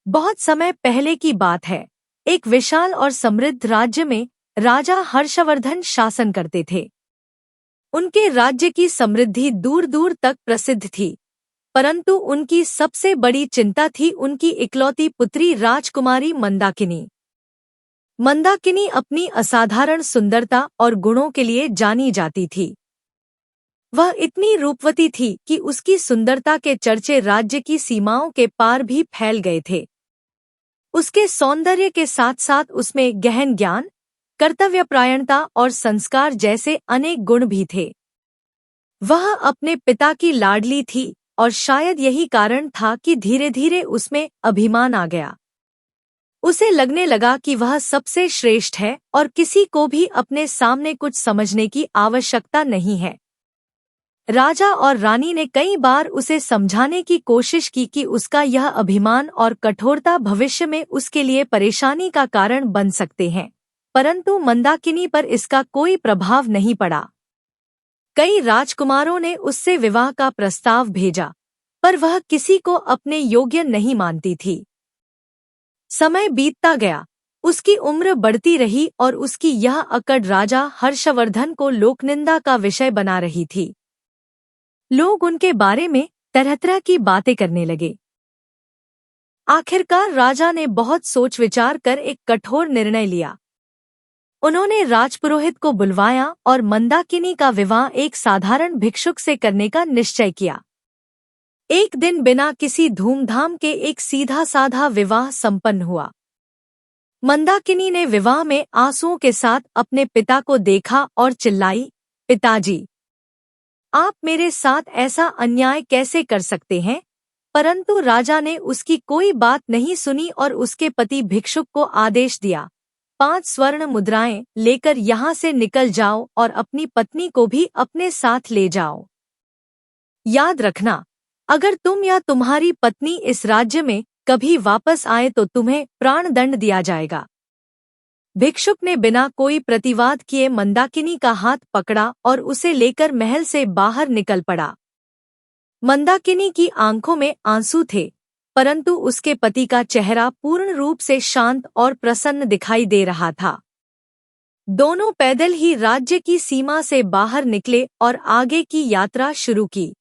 बहुत समय पहले की बात है। एक विशाल और समृद्ध राज्य में राजा हर्षवर्धन शासन करते थे। उनके राज्य की समृद्धि दूर दूर तक प्रसिद्ध थी, परंतु उनकी सबसे बड़ी चिंता थी उनकी इकलौती पुत्री राजकुमारी मंदाकिनी। मंदाकिनी अपनी असाधारण सुंदरता और गुणों के लिए जानी जाती थी। वह इतनी रूपवती थी कि उसकी सुंदरता के चर्चे राज्य की सीमाओं के पार भी फैल गए थे। उसके सौंदर्य के साथ साथ उसमें गहन ज्ञान, कर्तव्यपरायणता और संस्कार जैसे अनेक गुण भी थे। वह अपने पिता की लाडली थी और शायद यही कारण था कि धीरे धीरे उसमें अभिमान आ गया। उसे लगने लगा कि वह सबसे श्रेष्ठ है और किसी को भी अपने सामने कुछ समझने की आवश्यकता नहीं है। राजा और रानी ने कई बार उसे समझाने की कोशिश की कि उसका यह अभिमान और कठोरता भविष्य में उसके लिए परेशानी का कारण बन सकते हैं, परंतु मंदाकिनी पर इसका कोई प्रभाव नहीं पड़ा। कई राजकुमारों ने उससे विवाह का प्रस्ताव भेजा, पर वह किसी को अपने योग्य नहीं मानती थी। समय बीतता गया, उसकी उम्र बढ़ती रही और उसकी यह अकड़ राजा हर्षवर्धन को लोकनिंदा का विषय बना रही थी। लोग उनके बारे में तरह तरह की बातें करने लगे। आखिरकार राजा ने बहुत सोच विचार कर एक कठोर निर्णय लिया। उन्होंने राजपुरोहित को बुलवाया और मंदाकिनी का विवाह एक साधारण भिक्षुक से करने का निश्चय किया। एक दिन बिना किसी धूमधाम के एक सीधा साधा विवाह संपन्न हुआ। मंदाकिनी ने विवाह में आंसुओं के साथ अपने पिता को देखा और चिल्लाई, पिताजी, आप मेरे साथ ऐसा अन्याय कैसे कर सकते हैं? परंतु राजा ने उसकी कोई बात नहीं सुनी और उसके पति भिक्षुक को आदेश दिया, 5 स्वर्ण मुद्राएं लेकर यहाँ से निकल जाओ और अपनी पत्नी को भी अपने साथ ले जाओ। याद रखना, अगर तुम या तुम्हारी पत्नी इस राज्य में कभी वापस आए तो तुम्हें प्राणदंड दिया जाएगा। भिक्षुक ने बिना कोई प्रतिवाद किए मंदाकिनी का हाथ पकड़ा और उसे लेकर महल से बाहर निकल पड़ा। मंदाकिनी की आंखों में आंसू थे, परंतु उसके पति का चेहरा पूर्ण रूप से शांत और प्रसन्न दिखाई दे रहा था। दोनों पैदल ही राज्य की सीमा से बाहर निकले और आगे की यात्रा शुरू की।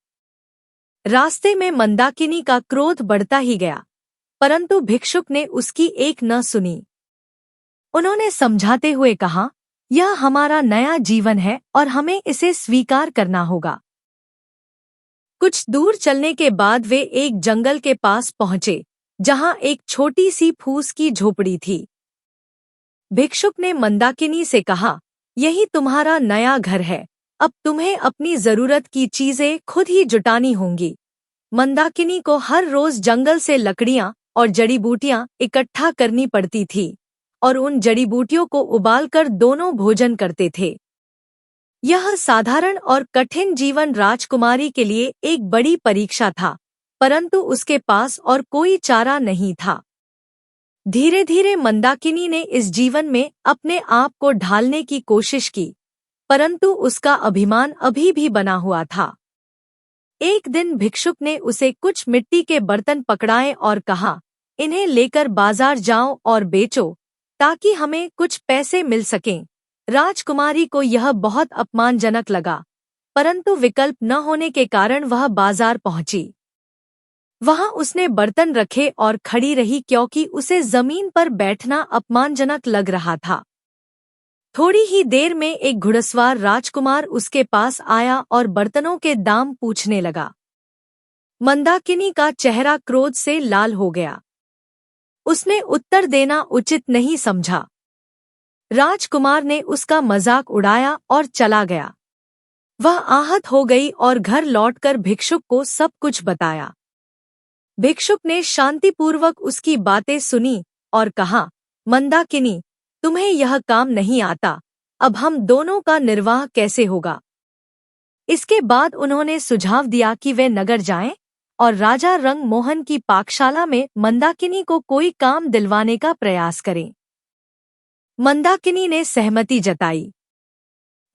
रास्ते में मंदाकिनी का क्रोध बढ़ता ही गया, परंतु भिक्षुक ने उसकी एक न सुनी। उन्होंने समझाते हुए कहा, यह हमारा नया जीवन है और हमें इसे स्वीकार करना होगा। कुछ दूर चलने के बाद वे एक जंगल के पास पहुंचे, जहां एक छोटी सी फूस की झोपड़ी थी। भिक्षुक ने मंदाकिनी से कहा, यही तुम्हारा नया घर है, अब तुम्हें अपनी जरूरत की चीजें खुद ही जुटानी होंगी। मंदाकिनी को हर रोज जंगल से लकड़ियां और जड़ी बूटियां इकट्ठा करनी पड़ती थी और उन जड़ी बूटियों को उबालकर दोनों भोजन करते थे। यह साधारण और कठिन जीवन राजकुमारी के लिए एक बड़ी परीक्षा था, परंतु उसके पास और कोई चारा नहीं था। धीरे धीरे मंदाकिनी ने इस जीवन में अपने आप को ढालने की कोशिश की, परंतु उसका अभिमान अभी भी बना हुआ था। एक दिन भिक्षुक ने उसे कुछ मिट्टी के बर्तन पकड़ाए और कहा, इन्हें लेकर बाजार जाओ और बेचो ताकि हमें कुछ पैसे मिल सकें। राजकुमारी को यह बहुत अपमानजनक लगा, परंतु विकल्प न होने के कारण वह बाजार पहुंची। वहां उसने बर्तन रखे और खड़ी रही क्योंकि उसे जमीन पर बैठना अपमानजनक लग रहा था। थोड़ी ही देर में एक घुड़सवार राजकुमार उसके पास आया और बर्तनों के दाम पूछने लगा। मंदाकिनी का चेहरा क्रोध से लाल हो गया। उसने उत्तर देना उचित नहीं समझा। राजकुमार ने उसका मजाक उड़ाया और चला गया। वह आहत हो गई और घर लौटकर भिक्षुक को सब कुछ बताया। भिक्षुक ने शांतिपूर्वक उसकी बातें सुनी और कहा, मंदाकिनी, तुम्हें यह काम नहीं आता, अब हम दोनों का निर्वाह कैसे होगा? इसके बाद उन्होंने सुझाव दिया कि वे नगर जाएं और राजा रंग मोहन की पाकशाला में मंदाकिनी को कोई काम दिलवाने का प्रयास करें। मंदाकिनी ने सहमति जताई।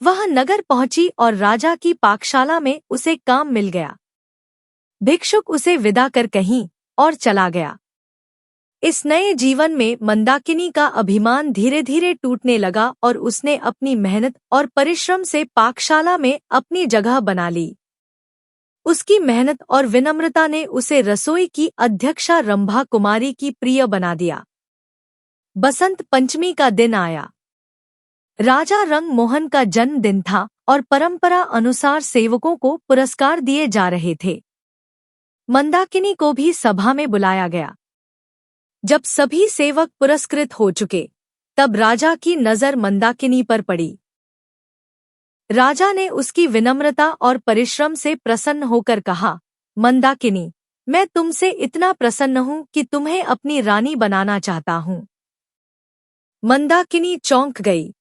वह नगर पहुंची और राजा की पाकशाला में उसे काम मिल गया। भिक्षुक उसे विदा कर कहीं और चला गया। इस नए जीवन में मंदाकिनी का अभिमान धीरे धीरे टूटने लगा और उसने अपनी मेहनत और परिश्रम से पाकशाला में अपनी जगह बना ली। उसकी मेहनत और विनम्रता ने उसे रसोई की अध्यक्षा रंभा कुमारी की प्रिय बना दिया। बसंत पंचमी का दिन आया। राजा रंग मोहन का जन्मदिन था और परंपरा अनुसार सेवकों को पुरस्कार दिए जा रहे थे। मंदाकिनी को भी सभा में बुलाया गया। जब सभी सेवक पुरस्कृत हो चुके, तब राजा की नजर मंदाकिनी पर पड़ी। राजा ने उसकी विनम्रता और परिश्रम से प्रसन्न होकर कहा, मंदाकिनी, मैं तुमसे इतना प्रसन्न हूँ कि तुम्हें अपनी रानी बनाना चाहता हूँ। मंदाकिनी चौंक गई।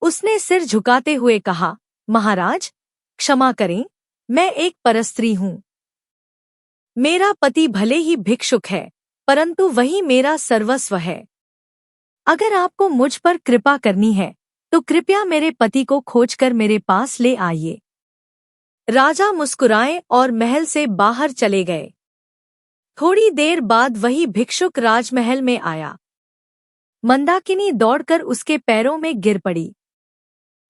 उसने सिर झुकाते हुए कहा, महाराज, क्षमा करें, मैं एक परस्त्री हूँ। मेरा पति भले ही भिक्षुक है, परंतु वही मेरा सर्वस्व है। अगर आपको मुझ पर कृपा करनी है, तो कृपया मेरे पति को खोजकर मेरे पास ले आइए। राजा मुस्कुराए और महल से बाहर चले गए। थोड़ी देर बाद वही भिक्षुक राजमहल में आया। मंदाकिनी दौड़कर उसके पैरों में गिर पड़ी।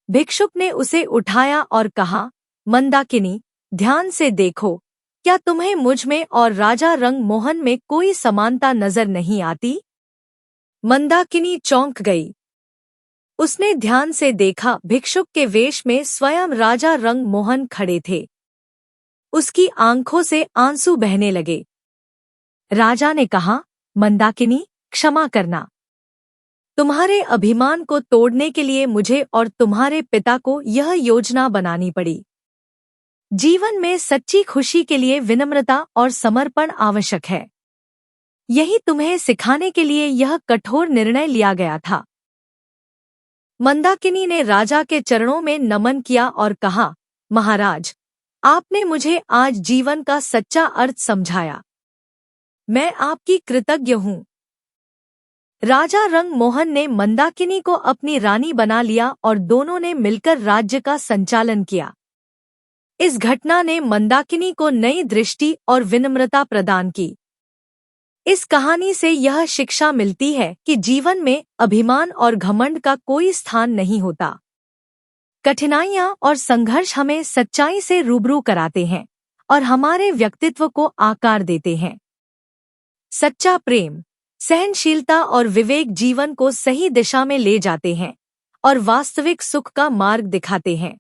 भिक्षुक ने उसे उठाया और कहा, मंदाकिनी, ध्यान से देखो, क्या तुम्हें मुझ में और राजा रंग मोहन में कोई समानता नजर नहीं आती? मंदाकिनी चौंक गई। उसने ध्यान से देखा, भिक्षुक के वेश में स्वयं राजा रंग मोहन खड़े थे। उसकी आंखों से आंसू बहने लगे। राजा ने कहा, मंदाकिनी, क्षमा करना। तुम्हारे अभिमान को तोड़ने के लिए मुझे और तुम्हारे पिता को यह योजना बनानी पड़ी। जीवन में सच्ची खुशी के लिए विनम्रता और समर्पण आवश्यक है। यही तुम्हें सिखाने के लिए यह कठोर निर्णय लिया गया था। मंदाकिनी ने राजा के चरणों में नमन किया और कहा, महाराज, आपने मुझे आज जीवन का सच्चा अर्थ समझाया। मैं आपकी कृतज्ञ हूँ। राजा रंग मोहन ने मंदाकिनी को अपनी रानी बना लिया और दोनों ने मिलकर राज्य का संचालन किया। इस घटना ने मंदाकिनी को नई दृष्टि और विनम्रता प्रदान की। इस कहानी से यह शिक्षा मिलती है कि जीवन में अभिमान और घमंड का कोई स्थान नहीं होता। कठिनाइयां और संघर्ष हमें सच्चाई से रूबरू कराते हैं और हमारे व्यक्तित्व को आकार देते हैं। सच्चा प्रेम, सहनशीलता और विवेक जीवन को सही दिशा में ले जाते हैं और वास्तविक सुख का मार्ग दिखाते हैं।